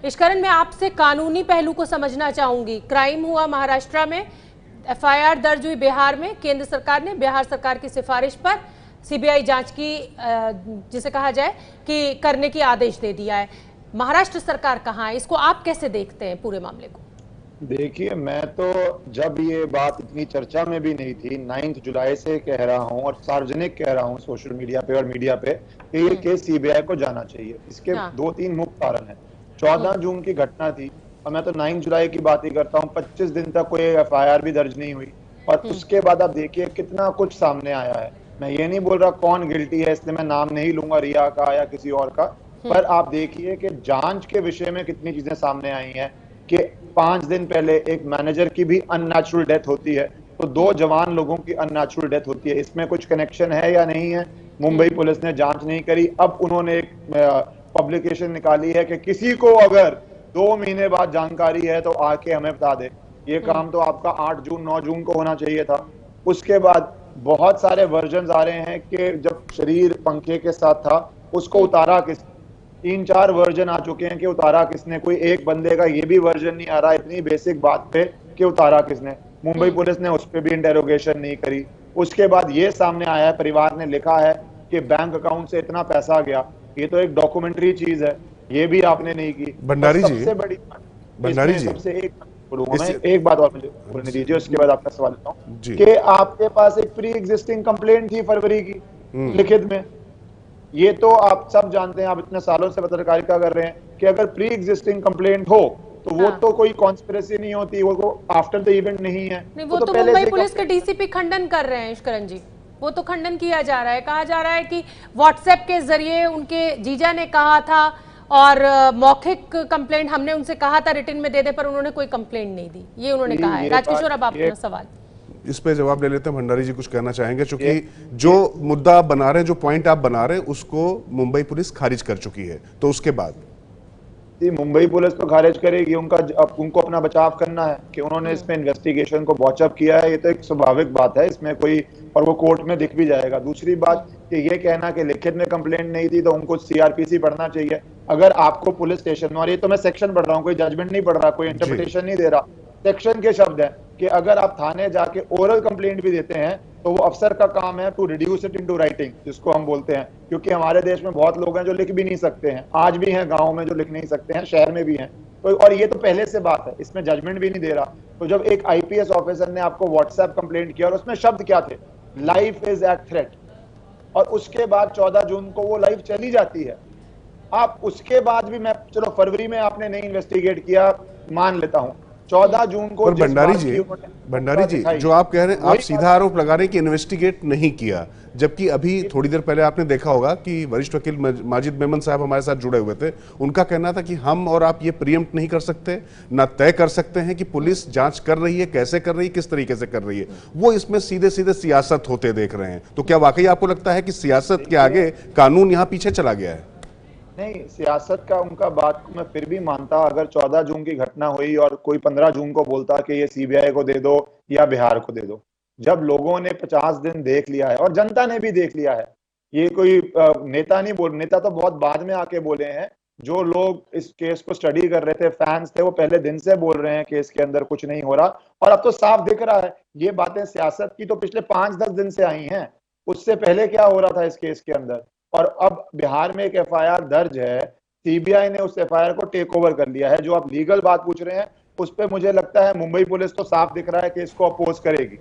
इश्करण, मैं आपसे कानूनी पहलू को समझना चाहूंगी। क्राइम हुआ महाराष्ट्र में, एफआईआर दर्ज हुई बिहार में, केंद्र सरकार ने बिहार सरकार की सिफारिश पर सीबीआई जांच की जिसे कहा जाए कि करने की आदेश दे दिया है। महाराष्ट्र सरकार कहाँ है, इसको आप कैसे देखते हैं पूरे मामले को? देखिए, मैं तो जब ये बात इतनी चर्चा में भी नहीं थी, 9 जुलाई से कह रहा हूं और सार्वजनिक कह रहा हूं सोशल मीडिया पे और मीडिया पे कि ये केस सीबीआई को जाना चाहिए। इसके हाँ। 2-3 मुख्य कारण है। 14 जून की घटना थी और मैं तो 9 जुलाई की बात ही करता हूं। 25 दिन तक कोई एफआईआर भी दर्ज नहीं हुई और उसके बाद आप देखिए कितना कुछ सामने आया है। मैं ये नहीं बोल रहा कौन गिल्टी है, इसलिए मैं नाम नहीं लूंगा रिया का या किसी और का, पर आप देखिए कि जांच के विषय में कितनी चीजें सामने आई हैं कि 5 दिन पहले एक मैनेजर की भी अननेचुरल डेथ होती है, तो 2 जवान लोगों की अननेचुरल डेथ होती है। इसमें कुछ कनेक्शन है या नहीं है, मुंबई पुलिस ने जांच नहीं करी। अब उन्होंने एक पब्लिकेशन निकाली है कि किसी को अगर 2 महीने बाद जानकारी है तो आके हमें बता दे। ये काम तो आपका 8 जून 9 जून को होना चाहिए था। उसके बाद बहुत सारे वर्जन आ रहे हैं कि जब शरीर पंखे के साथ था उसको उतारा किस, 3-4 वर्जन आ चुके हैं कि उतारा किसने। कोई एक बंदे का ये भी वर्जन नहीं आ रहा इतनी बेसिक बात पे कि उतारा किसने। मुंबई पुलिस ने उस पर भी इंटेरोगेशन नहीं करी। उसके बाद ये सामने आया है, परिवार ने लिखा है कि बैंक अकाउंट से इतना पैसा गया। ये तो एक डॉक्यूमेंट्री चीज है, ये भी आपने नहीं की। भंडारी जी, सबसे बड़ी भंडारी जी, सबसे एक बोलूंगा मैं, एक बात और मुझे बोलने दीजिए, उसके बाद आपका सवाल लेता हूँ जी। कि आपके पास एक प्री एग्जिस्टिंग कंप्लेंट थी फरवरी की लिखित में। ये तो आप सब जानते हैं, आप इतने सालों से पत्रकारिता कर रहे हैं कि अगर प्री एग्जिस्टिंग कंप्लेंट हो तो वो तो कोई कॉन्स्पिरेसी नहीं होती, वो आफ्टर द इवेंट नहीं है। नहीं, वो तो मुंबई पुलिस के डीसीपी खंडन कर रहे हैं इश्करण जी। वो तो खंडन किया जा रहा है, कहा जा रहा है कि व्हाट्सएप के जरिए उनके जीजा ने कहा था और मौखिक कंप्लेंट हमने उनसे कहा था रिटन में दे दे, पर उन्होंने कोई कंप्लेंट नहीं दी, ये उन्होंने कहा है। राजकिशोर, अब आप अपना सवाल इस पे जवाब ले लेते हैं। भंडारी जी कुछ कहना चाहेंगे, क्योंकि जो मुद्दा आप बना रहे हैं, जो पॉइंट आप बना रहे हैं, उसको मुंबई पुलिस खारिज कर चुकी है, तो उसके बाद मुंबई पुलिस तो खारिज करेगी। उनको अपना बचाव करना है कि उन्होंने इसमें इन्वेस्टिगेशन को वॉचअप किया है, ये तो एक स्वाभाविक बात है इसमें कोई, और वो कोर्ट में दिख भी जाएगा। दूसरी बात कि ये कहना कि लिखित में कंप्लेंट नहीं थी तो उनको सीआरपीसी पढ़ना चाहिए। अगर आपको पुलिस स्टेशन, और ये तो मैं सेक्शन पढ़ रहा हूँ, कोई जजमेंट नहीं पढ़ रहा, कोई इंटरप्रिटेशन नहीं दे रहा, सेक्शन के शब्द है कि अगर आप थाने जाके ओरल कंप्लेंट भी देते हैं तो वो अफसर का काम है to reduce it into writing, जिसको हम बोलते हैं। क्योंकि हमारे देश में बहुत लोग हैं जो लिख भी नहीं सकते हैं, आज भी हैं गांव में जो लिख नहीं सकते हैं, शहर में भी हैं। तो और ये तो पहले से बात है, इसमें जजमेंट भी नहीं दे रहा। तो जब एक आईपीएस ऑफिसर ने आपको व्हाट्सएप कंप्लेंट किया और उसमें शब्द क्या थे, लाइफ इज एट थ्रेट, और उसके बाद 14 जून को वो लाइफ चली जाती है। आप उसके बाद भी, मैं चलो फरवरी में आपने नहीं इन्वेस्टिगेट किया मान लेता हूं, 14 जून को भंडारी जी जो आप कह रहे हैं, आप सीधा आरोप लगा रहे हैं कि इन्वेस्टिगेट नहीं किया, जबकि अभी थोड़ी देर पहले आपने देखा होगा कि वरिष्ठ वकील माजिद मेमन साहब हमारे साथ जुड़े हुए थे। उनका कहना था कि हम और आप ये प्रीएम्प्ट नहीं कर सकते, ना तय कर सकते हैं कि पुलिस जांच कर रही है, कैसे कर रही है, किस तरीके से कर रही है। वो इसमें सीधे सीधे सियासत होते देख रहे हैं। तो क्या वाकई आपको लगता है कि सियासत के आगे कानून यहाँ पीछे चला गया है? नहीं, सियासत का उनका बात को मैं फिर भी मानता। अगर 14 जून की घटना हुई और कोई 15 जून को बोलता कि ये सीबीआई को दे दो या बिहार को दे दो, जब लोगों ने 50 दिन देख लिया है और जनता ने भी देख लिया है, ये कोई नेता नहीं बोल, नेता तो बहुत बाद में आके बोले हैं। जो लोग इस केस को स्टडी कर रहे थे, फैंस थे, वो पहले दिन से बोल रहे हैं कि इसके अंदर कुछ नहीं हो रहा, और अब तो साफ दिख रहा है। ये बातें सियासत की तो पिछले 5-10 दिन से आई हैं, उससे पहले क्या हो रहा था इस केस के अंदर। और अब बिहार में एक एफआईआर दर्ज है, सीबीआई ने उस एफआईआर को टेक ओवर कर लिया है। जो आप लीगल बात पूछ रहे हैं उस पर मुझे लगता है मुंबई पुलिस तो साफ दिख रहा है कि इसको अपोज करेगी।